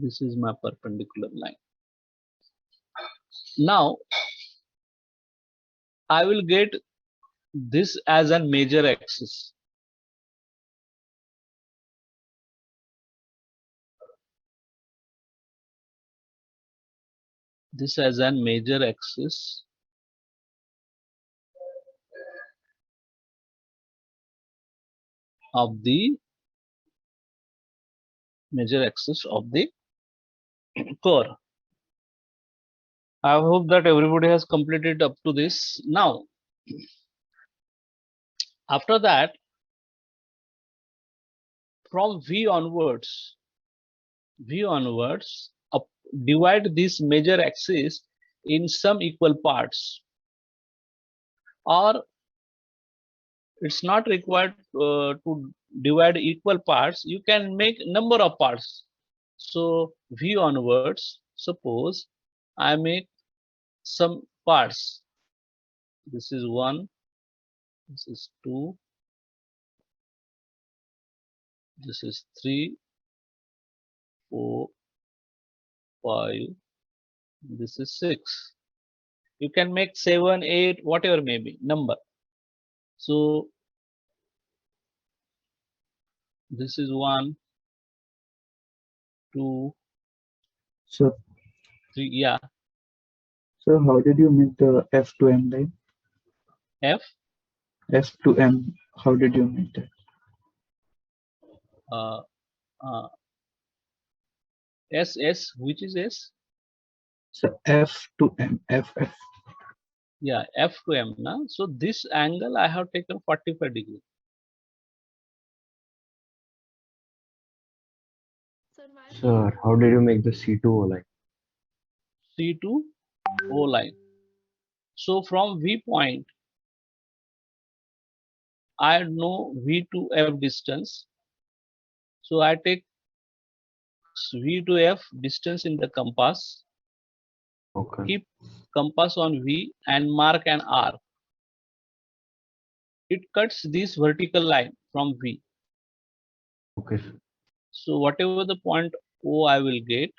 This is my perpendicular line. Now I will get this as a major axis. This as a major axis of the core. I hope that everybody has completed up to this. Now, after that, from V onwards, divide this major axis in some equal parts, or it's not required to divide equal parts. You can make number of parts. So V onwards, suppose I make some parts. This is 1, this is 2, this is 3, 4, 5, this is 6. You can make 7, 8, whatever may be number. So this is 1, 2, So, 3. Yeah, so how did you make the F to M line? F, F to M, how did you make that? uh, uh, S, which is S? So F to M, F. Yeah, F to M. Na? So this angle I have taken 45 degree. Sir, how did you make the C2O line? C to O line. So from V point, I know V to F distance. So I take V to F distance in the compass, Okay. keep compass on V and mark an arc. It cuts this vertical line from V. Okay, sir. So whatever the point O I will get,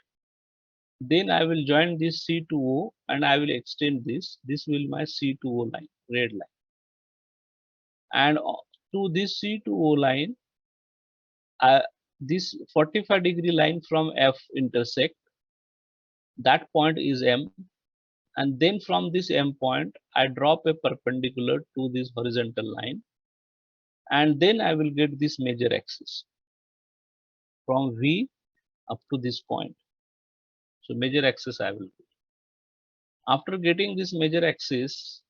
then I will join this C to O and I will extend this. This will my C to O line, red line. And to this C to O line, this 45 degree line from F intersect. That point is M, and then from this M point I drop a perpendicular to this horizontal line, and then I will get this major axis from V up to this point. So major axis I will get. After getting this major axis,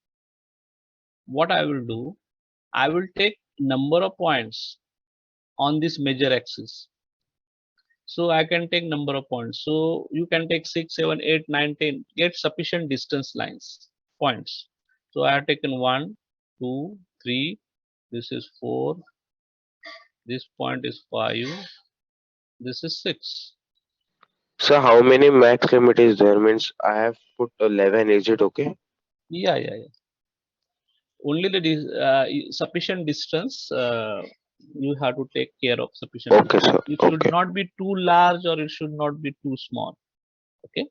what I will do, I will take number of points on this major axis. So I can take number of points. So you can take 6, 7, 8, 9, 10, get sufficient distance lines, points. So I have taken 1, 2, 3, this is 4, this point is 5, this is 6. So how many max limit is there? Means I have put 11. Is it okay? Yeah. Only the sufficient distance you have to take care of sufficient Okay, distance. sir. It should Okay. not be too large or it should not be too small. Okay.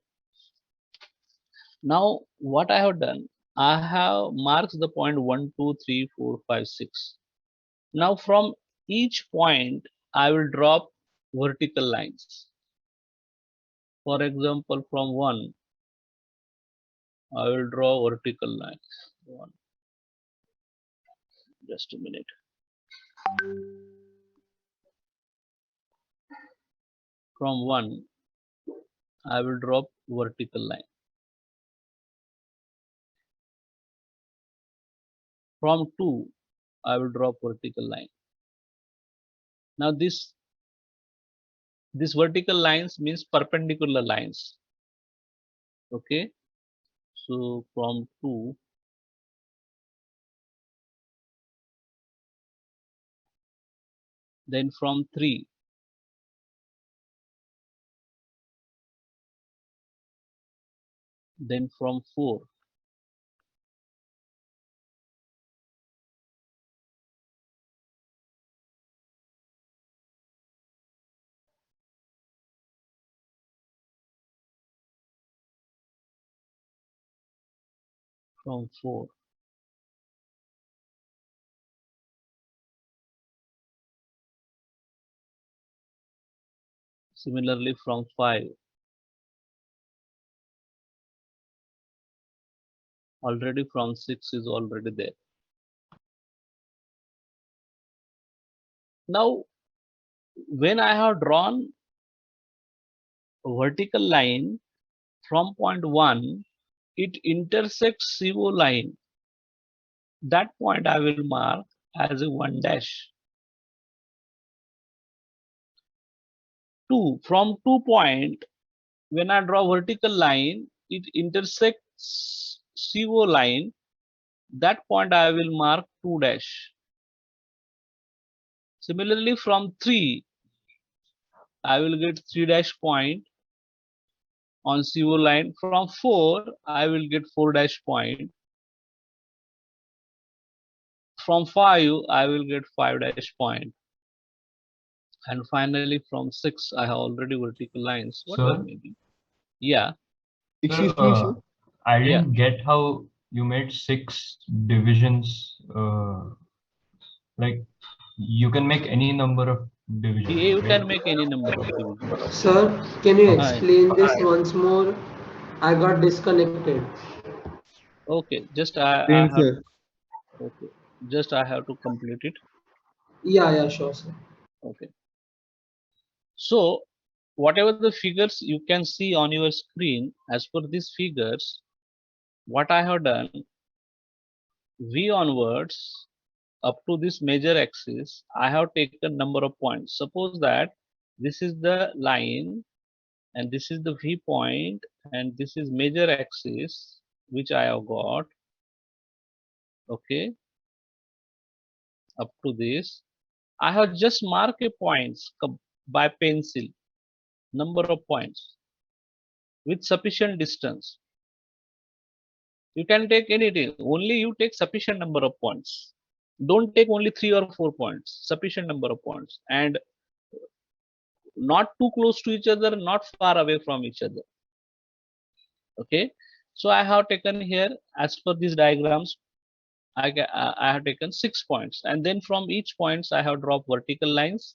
Now what I have done, I have marked the point 1, 2, 3, 4, 5, 6. Now from each point I will drop vertical lines. For example, from 1 I will draw vertical lines. 1, just a minute. From 1 I will drop vertical line. From 2 I will drop vertical line. Now this vertical lines means perpendicular lines. Okay, so from 2 then from 3 then from 4 from 4. Similarly from 5. Already from 6 is already there. Now, when I have drawn a vertical line from point 1, it intersects CO line. That point I will mark as a 1 dash. 2, from 2 point, when I draw vertical line, it intersects CO line. That point I will mark 2 dash. Similarly from 3, I will get 3 dash point on CO line. From 4, I will get 4 dash point. From 5, I will get 5 dash point. And finally from 6, I have already vertical lines. Whatever Sir? maybe. Yeah. Excuse Sir, me, sir. I Yeah. didn't get how you made 6 divisions. Like you can make any number of divisions, You right? can make any number of divisions. Sir, can you Okay. explain this once more? I got disconnected. Okay, just I Same, have sir. okay. Just I have to complete it. Yeah, sure, sir. Okay. So whatever the figures you can see on your screen, as per these figures, what I have done, V onwards up to this major axis, I have taken number of points. Suppose that this is the line and this is the V point and this is major axis which I have got. Okay, up to this, I have just marked a points by pencil, number of points with sufficient distance. You can take anything, only you take sufficient number of points. Don't take only 3 or 4 points, sufficient number of points, and not too close to each other, not far away from each other. Okay, so I have taken here, as per these diagrams, I have taken 6 points, and then from each points I have dropped vertical lines.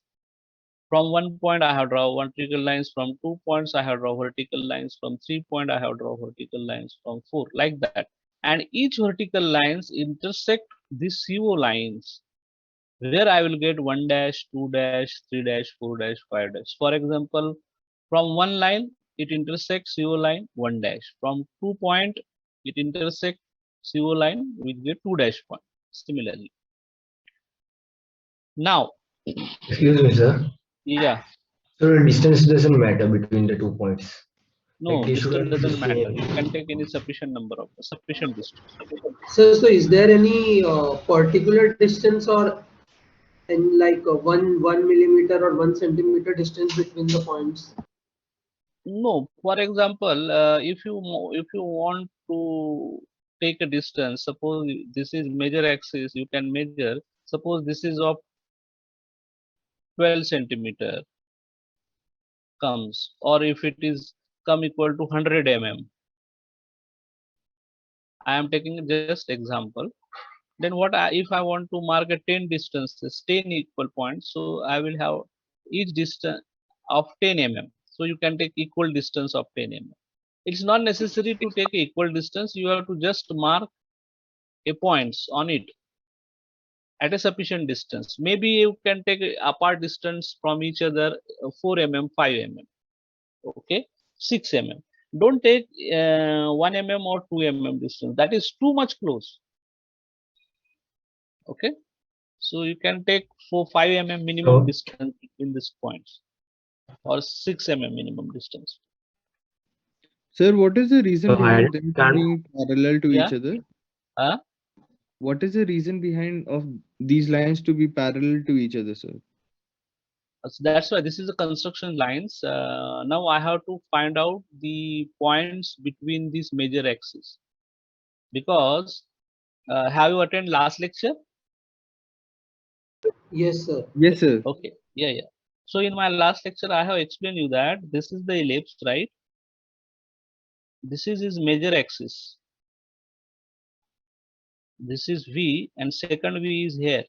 From 1 point I have drawn vertical lines, from 2 points I have drawn vertical lines, from 3 point I have drawn vertical lines, from 4, like that. And each vertical lines intersect these CO lines, where I will get 1 dash, 2 dash, 3 dash, 4 dash, 5 dash. For example, from one line it intersects CO line 1 dash. From 2 point it intersects CO line, we get 2 dash point. Similarly. Now, Excuse me, sir. yeah, So the distance doesn't matter between the 2 points. no, They distance shouldn't be doesn't matter. same. You can take any sufficient distance. So is there any particular distance or in like 1 millimeter or 1 centimeter distance between the points? No, for example, if you want to take a distance, suppose this is major axis, you can measure. Suppose this is of 12 centimeter comes, or if it is come equal to 100 mm. I am taking just example. Then if I want to mark a 10 distances, 10 equal points, so I will have each distance of 10 mm. So you can take equal distance of 10 mm. It's not necessary to take equal distance. You have to just mark a points on it at a sufficient distance. Maybe you can take a apart distance from each other 4 mm, 5 mm, okay, 6 mm. Don't take 1 mm or 2 mm distance. That is too much close. Okay, so you can take 5 mm minimum So- distance in these points, or 6 mm minimum distance. Sir, what is the reason So I behind them can't. being parallel to Yeah. each other? Huh? What is the reason behind of these lines to be parallel to each other, sir? So that's why this is the construction lines. Now I have to find out the points between these major axes, because have you attended last lecture? Yes, sir. Yes, sir. Okay, yeah. So in my last lecture, I have explained you that this is the ellipse, right? This is his major axis. This is V and second V is here,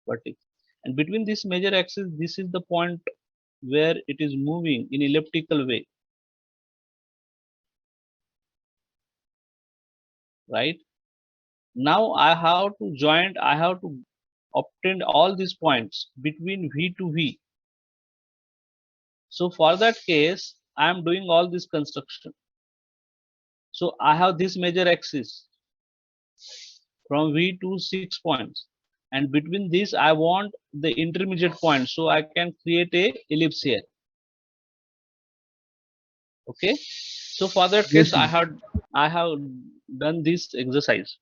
vertex. And between this major axis, this is the point where it is moving in elliptical way, right? Now I have to obtain all these points between V to V. So for that case, I am doing all this construction. So I have this major axis from V to 6 points, and between this I want the intermediate point, so I can create a ellipse here. Okay, so for that Yes, case sir. I have done this exercise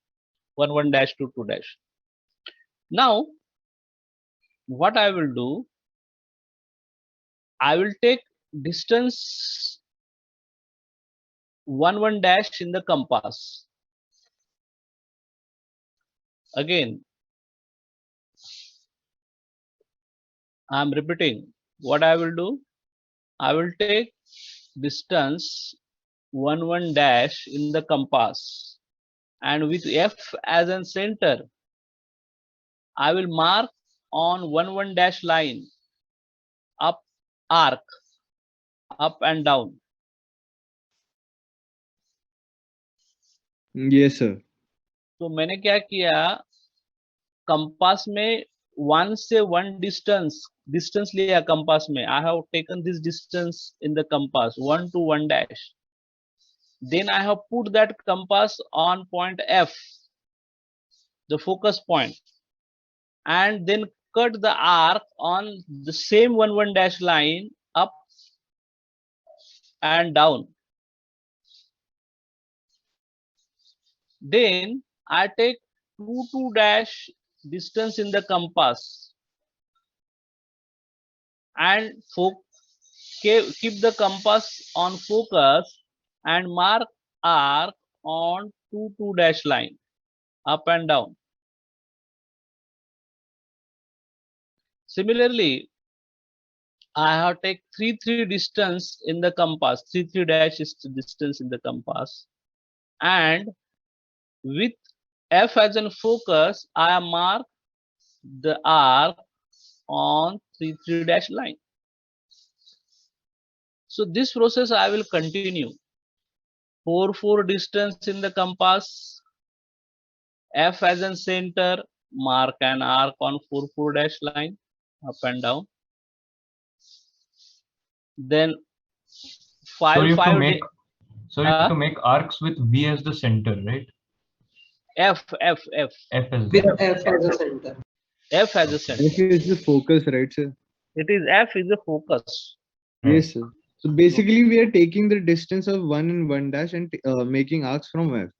1 dash to 2 dash. Now what I will do, I will take distance 1 dash in the compass. Again I am repeating what I will do. I will take distance 1 dash in the compass, and with F as a center, I will mark on 1 dash line up arc up and down. Yes, sir. तो मैंने क्या किया, compass में 1 से 1 distance लिया compass में. I have taken this distance in the compass 1 to 1 dash. Then I have put that compass on point F, the focus point, and then cut the arc on the same 1 dash line up and down. Then I take 2 dash distance in the compass and keep the compass on focus and mark arc on 2 dash line up and down. Similarly, I have take 3 distance in the compass, 3 dash is distance in the compass, and with F as in focus, I mark the arc on 3 dash line. So this process I will continue. 4 distance in the compass, F as in center, mark an arc on 4 dash line up and down. Then So you have to 5 make arcs with V as the center, right? F F as With the F as a center. F as a center. F is the focus, right, sir? It is F is the focus. Yes, sir. So basically, we are taking the distance of 1 and 1 dash and making arcs from F.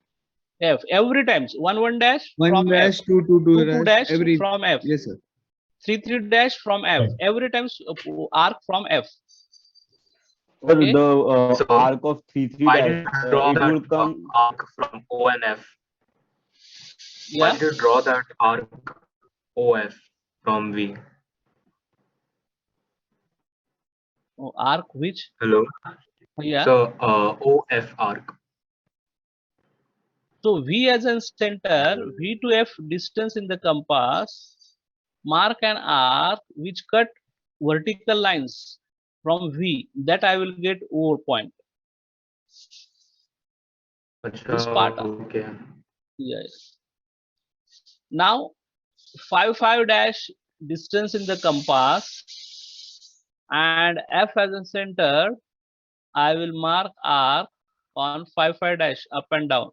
F every times 1 dash 1 from dash, F, 2 2 dash, dash every. from F, Yes, sir. 3 dash from F. Right. Every times arc from F. Well, Okay. the So, arc of 3 Why dash, did you draw it that will come. arc from O and F? Why Yeah. did you draw that arc OF from V? Oh, arc which? Hello. Yeah. So OF arc. So V as a center, V to F distance in the compass, mark an arc which cut vertical lines from V, that I will get O point. This part. Okay. Yes. Now 5 dash distance in the compass and F as a center, I will mark arc on 5 dash up and down.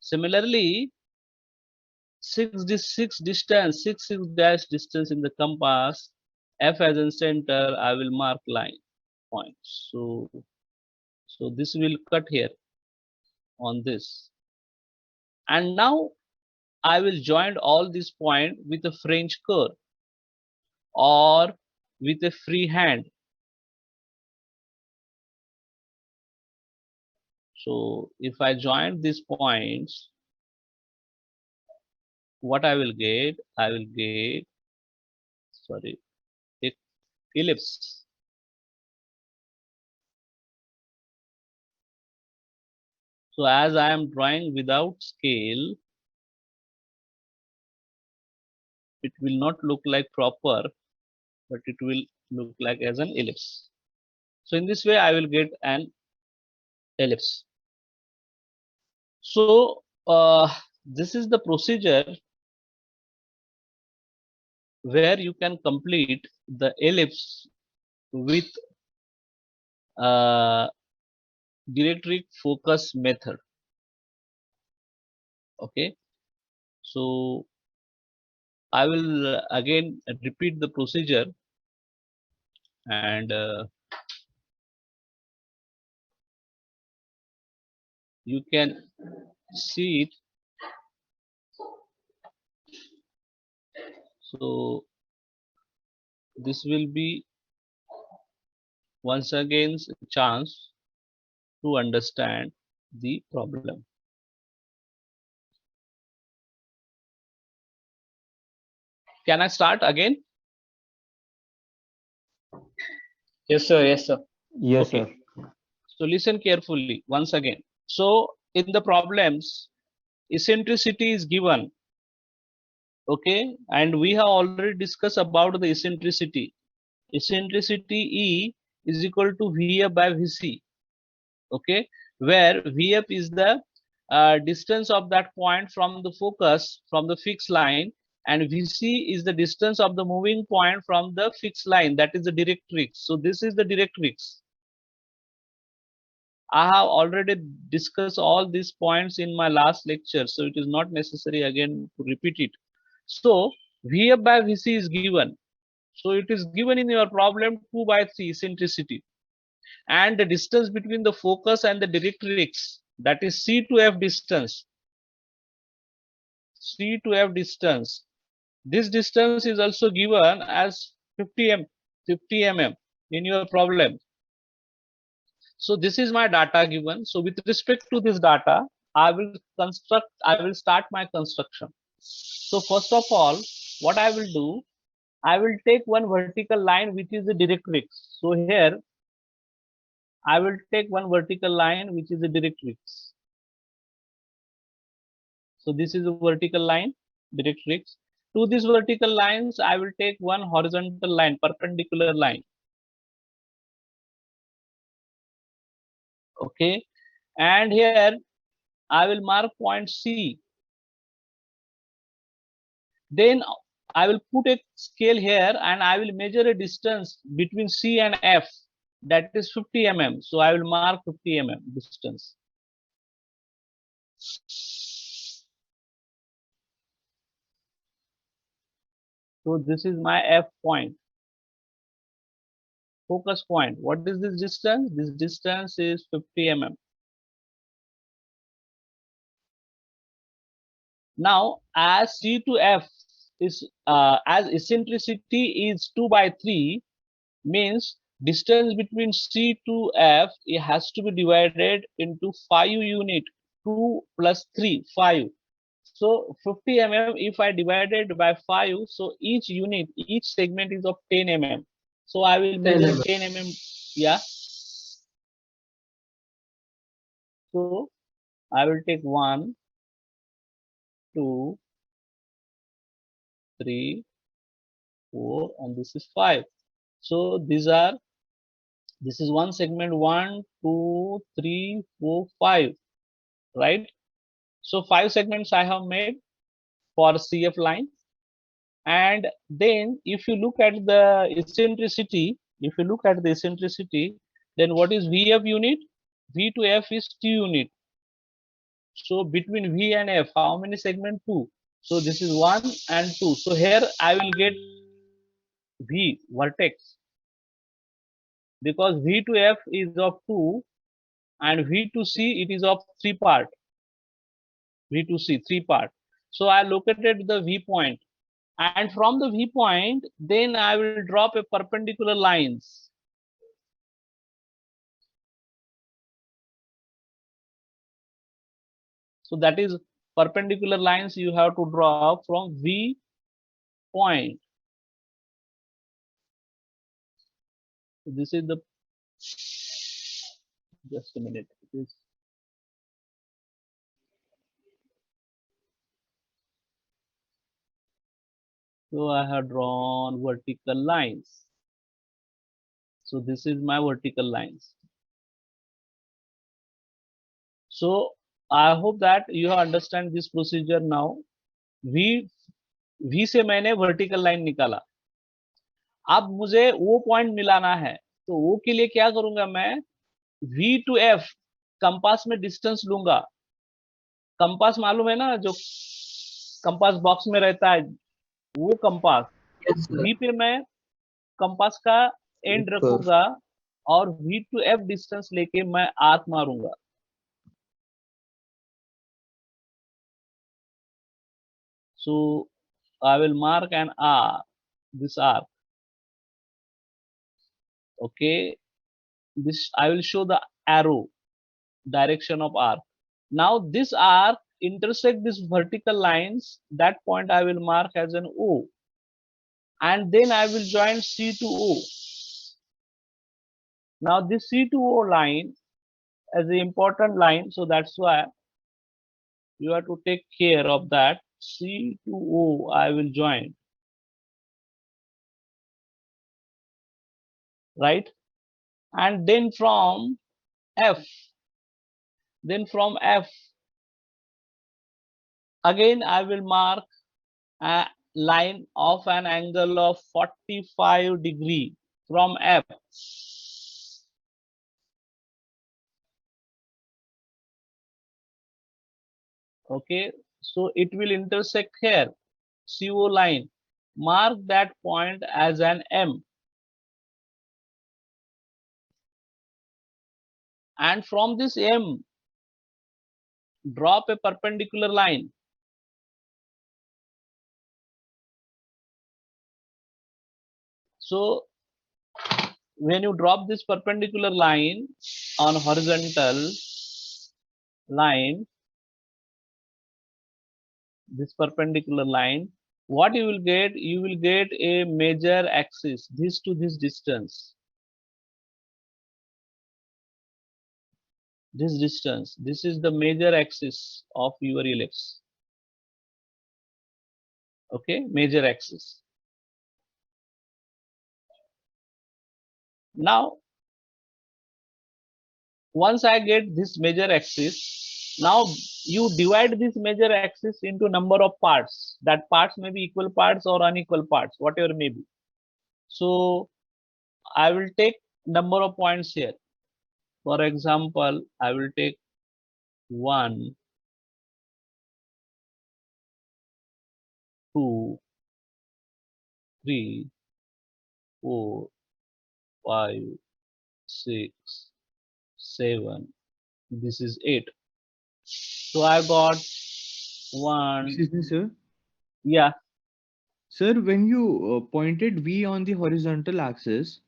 Similarly, 6 dash distance in the compass, F as in center, I will mark line points. So this will cut here on this, and now I will join all these points with a French curve or with a free hand. So if I join these points, what I will get? I will get, sorry, ellipse. So as I am drawing without scale, it will not look like proper, but it will look like as an ellipse. So in this way, I will get an ellipse. So this is the procedure where you can complete the ellipse with dielectric focus method. Okay, so I will again repeat the procedure, and you can see it. So this will be once again a chance to understand the problem. Can I start again? Yes, sir. Yes, sir. Yes, Okay. sir. So listen carefully once again. So in the problems, eccentricity is given. Okay, and we have already discussed about the eccentricity. Eccentricity E is equal to Vf by Vc. Okay, where Vf is the distance of that point from the focus from the fixed line, and Vc is the distance of the moving point from the fixed line, that is the directrix. So this is the directrix. I have already discussed all these points in my last lecture, so it is not necessary again to repeat it. So Vf by Vc is given. So it is given in your problem 2 by 3 eccentricity, and the distance between the focus and the directrix, that is C to F distance. C to F distance. This distance is also given as 50 mm in your problem. So this is my data given. So with respect to this data, I will start my construction. So first of all, what I will do, I will take one vertical line which is the directrix. So here I will take one vertical line which is the directrix. So this is a vertical line, directrix. To these vertical lines, I will take one horizontal line, perpendicular line. Okay, and here I will mark point C. Then I will put a scale here and I will measure a distance between C and F, that is 50 mm. So I will mark 50 mm distance. So this is my F point, focus point. What is this distance? This distance is 50 mm. Now as C to F is as eccentricity is 2 by 3, means distance between C to F, it has to be divided into 5 unit. 2 plus 3, 5. So 50 mm, if I divided by 5, so each unit, each segment is of 10 mm. So I will 10 measure mm. 10 mm. Yeah. So I will take 1, 2, 3, 4, and this is 5. So this is one segment, 1, 2, 3, 4, 5, right? So 5 segments I have made for CF line. And then if you look at the eccentricity, then what is VF unit? V to F is T unit. So between V and F, how many segment? 2. So this is 1 and 2. So here I will get V vertex, because V to F is of 2 and V to C it is of 3 part. V to C 3 part. So I located the V point, and from the V point then I will drop a perpendicular lines. So that is perpendicular lines you have to draw from V point. So this is the, just a minute, it is So I have drawn vertical lines. So this is my vertical lines. So I hope that you understand this procedure now. V से मैंने vertical line निकाला. अब मुझे वो point मिलाना है, तो वो के लिए क्या करूंगा मैं, V to F कंपास में डिस्टेंस लूंगा. कंपास मालूम है ना, जो कंपास बॉक्स में रहता है वो कंपास. Yes, sir. V पे मैं कंपास का एंड Curve. रखूंगा और V to F डिस्टेंस लेके मैं आर्क मारूंगा. So I will mark an arc, this arc. Okay, this I will show the arrow direction of arc. Now this arc intersect these vertical lines. That point I will mark as an O, and then I will join C to O. Now this C to O line is an important line, so that's why you have to take care of that. C to O I will join, right? And then from F, again I will mark a line of an angle of 45 degree from F. Okay, so it will intersect here, CO line. Mark that point as an M. And from this M, drop a perpendicular line. So when you drop this perpendicular line on horizontal line, this perpendicular line, what you will get? You will get a major axis, this to this distance. This distance, this is the major axis of your ellipse. Okay, major axis. Now, once I get this major axis, now you divide this major axis into number of parts. That parts may be equal parts or unequal parts, whatever may be. So I will take number of points here. For example, I will take 1, 2, 3, 4, 5, 6, 7. This is 8. So I got 1. Excuse me, sir. Yeah. Sir, when you pointed V on the horizontal axis,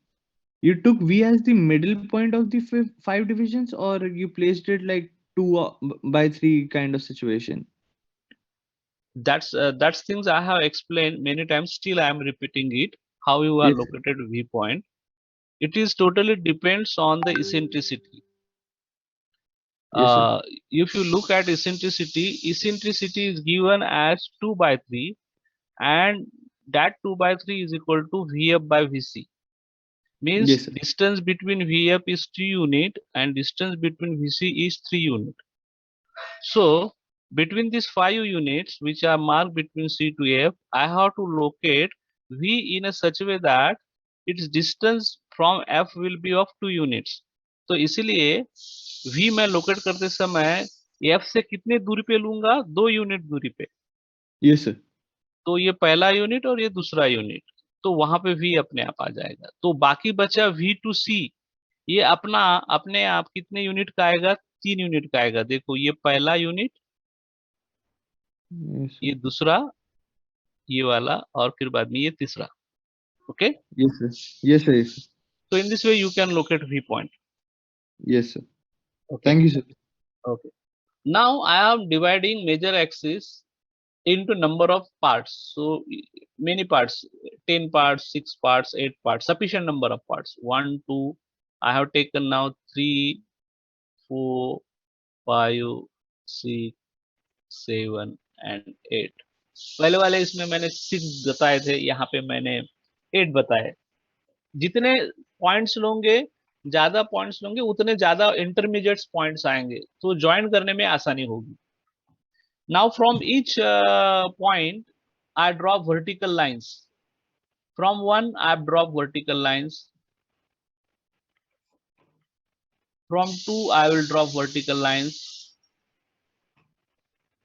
you took V as the middle point of the 5 divisions, or you placed it like 2 by 3 kind of situation? That's things I have explained many times. Still, I am repeating it. How you are Yes, sir. located V point. It is totally depends on the eccentricity. Yes, sir. If you look at eccentricity is given as 2 by 3, and that 2 by 3 is equal to VF by VC. Means Yes, sir. distance between VF is 2 unit and distance between VC is 3 unit. So between these 5 units which are marked between C to F, I have to locate V in a such a way that its distance from F will be of 2 units. तो इसलिए V मैं locate करते समय F से कितने दूरी पे लूंगा? 2 यूनिट दूरी पे. Yes, sir. तो ये पहला यूनिट और ये दूसरा यूनिट, तो वहां पे V अपने आप आ जाएगा. तो बाकी बचा V to C, ये अपने आप कितने यूनिट का आएगा? 3 यूनिट का आएगा. देखो ये पहला यूनिट, Yes, sir. ये दूसरा, ये वाला, और फिर बाद में ये तीसरा. Okay, Yes, sir. Yes, sir. Yes, sir. so in this way you can locate V point. Yes, sir. Okay. Thank you, sir. Okay, now I am dividing major axis into number of parts. So many parts, 10 parts, 6 parts, 8 parts, sufficient number of parts. 1, 2, I have taken now 3, 4, 5, 6, 7 and 8. पहले वाले इसमें मैंने 6 बताए थे, यहाँ पे मैंने 8 बताए। जितने पॉइंट्स लोगे, ज्यादा पॉइंट्स लोगे, उतने ज्यादा इंटरमीडिएट पॉइंट्स आएंगे, तो ज्वाइन करने में आसानी होगी। Now from each point I draw vertical lines. From 1 I draw vertical lines, from 2 I will drop vertical lines,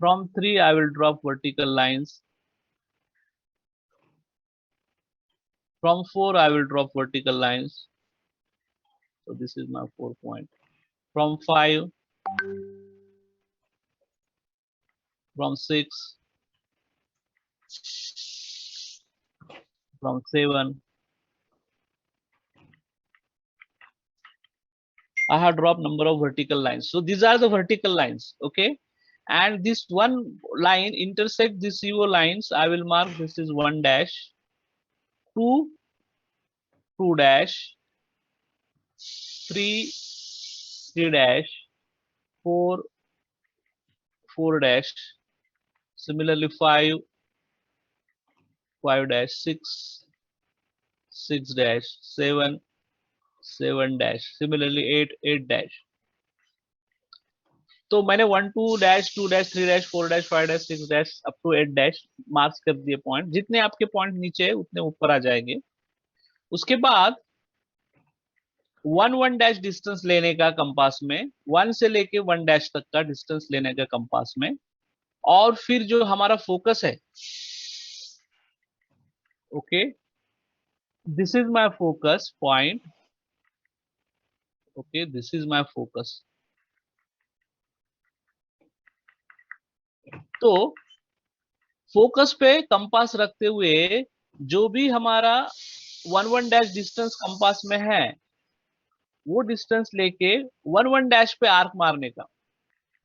from 3 I will drop vertical lines, from 4 I will drop vertical lines, so this is my 4 point, from 5, from 6, from 7 I have dropped number of vertical lines. So these are the vertical lines, okay? And this one line intersect these CO lines. I will mark this is 1 dash, 2, 2 dash, 3, 3 dash, 4, 4 dash, similarly 5, 5 dash, 6, 6 dash, 7, 7 dash, similarly 8, 8 dash. तो मैंने 1 2 dash 2 dash 3 dash 4 dash 5 dash 6 dash up to 8 dash marks कर दिए point. जितने आपके point नीचे है उतने ऊपर आ जाएंगे। उसके बाद 1 1 डैश डिस्टेंस लेने का कंपास में, 1 से लेके 1 डैश तक का डिस्टेंस लेने का कंपास में, और फिर जो हमारा फोकस है, okay, this is my focus point, okay, this is my focus. तो फोकस पे कंपास रखते हुए जो भी हमारा 1 1 डैश डिस्टेंस कंपास में है, वो डिस्टेंस लेके 1 1 डैश पे आर्क मारने का,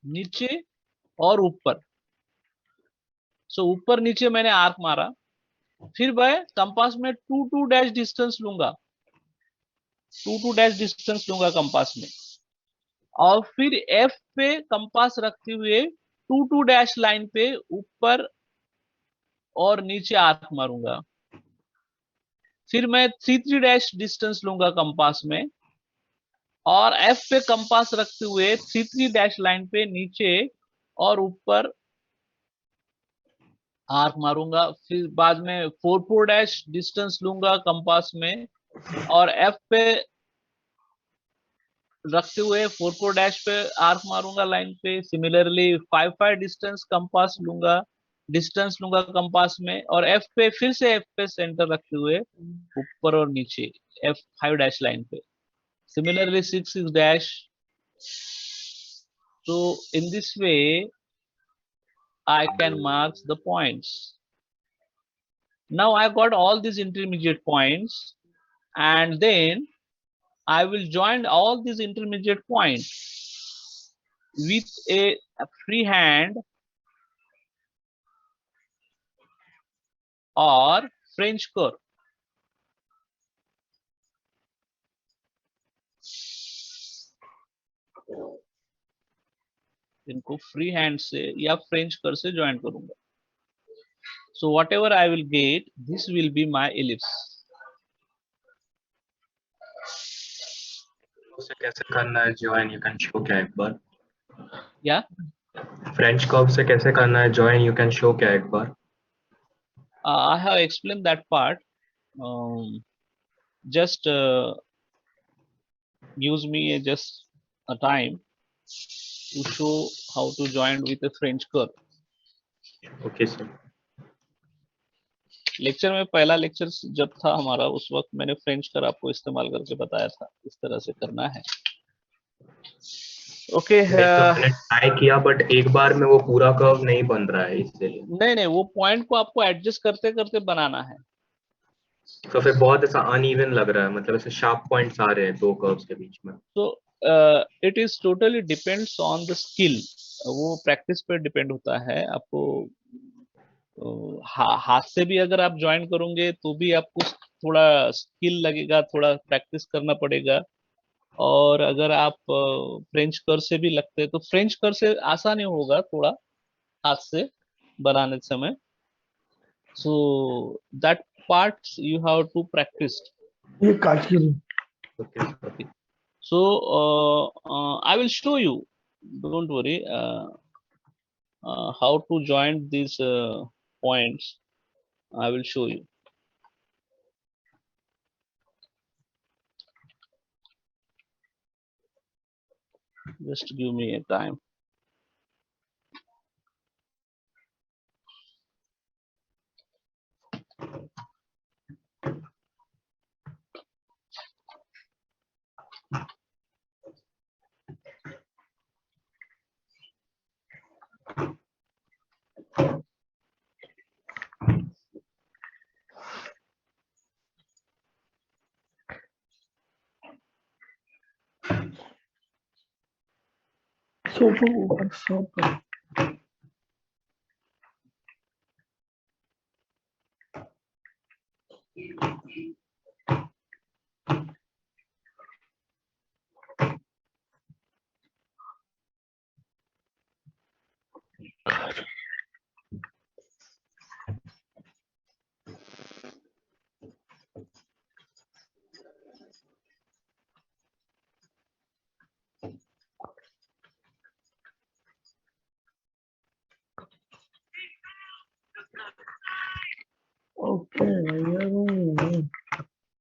नीचे और ऊपर। सो ऊपर नीचे मैंने आर्क मारा, फिर मैं कंपास में 2 2 डैश डिस्टेंस लूंगा, 2 2 डैश डिस्टेंस लूंगा कंपास में, और फिर एफ पे कंपास रखते हुए 2 2 डैश लाइन पे ऊपर और नीचे आर्क मारूंगा। फिर मैं 3 3 डैश डिस्टेंस लूंगा कंपास में, और एफ पे कंपास रखते हुए 3 3 डैश लाइन पे नीचे और ऊपर आर्क मारूंगा। फिर बाद में 4 4 डैश डिस्टेंस लूंगा कंपास में, और एफ पे रखते हुए 4 4 डैश पे आर्क मारूंगा लाइन पे। सिमिलरली 5 5 डिस्टेंस लूंगा कंपास में, और एफ पे फिर से एफ पे सेंटर रखते हुए ऊपर और नीचे एफ 5 डैश लाइन पे। Similarly 6 6 dash. So in this way I can mark the points. Now I got all these intermediate points, and then I will join all these intermediate points with a free hand or French curve. इनको free hand से या French कर से join करूंगा। So whatever I will get, this will be my ellipse. उसे कैसे करना है ज्वाइन, यू कैन शो क्या एक बार? Yeah. फ्रेंच कर्व से कैसे करना है ज्वाइन, यू कैन शो क्या एक बार? I have explained that part. Just use me just a time to show how to join with a French curve. Okay sir. Lecture में पहला लेक्चर जब था हमारा, उस वक्त मैंने फ्रेंच कर्व आपको इस्तेमाल करके बताया था, इस तरह से करना है। ओके। मैंने ट्राई किया बट एक बार में वो पूरा कर्व नहीं बन रहा है, इसलिए। नहीं, वो पॉइंट को आपको एडजस्ट करते करते बनाना है। तो फिर बहुत ऐसा अनइवन लग रहा है, मतलब ऐसे शार्प पॉइंट्स आ रहे हैं दो कर्व्स के बीच में। तो it is totally depends on the skill, वो प्रैक्टिस पे डिपेंड होता है। आपको हाथ से भी अगर आप ज्वाइन करोगे तो भी आपको थोड़ा स्किल लगेगा, थोड़ा प्रैक्टिस करना पड़ेगा। और अगर आप फ्रेंच कर्व से भी लगते हैं तो फ्रेंच कर्व से आसानी होगा थोड़ा हाथ से बनाने समय। So that parts you have to practice. ये काट के दो। Okay. So I will show you, don't worry, how to join these points. I will show you. Just give me a time. Sofa ऊपर सोफा। Okay.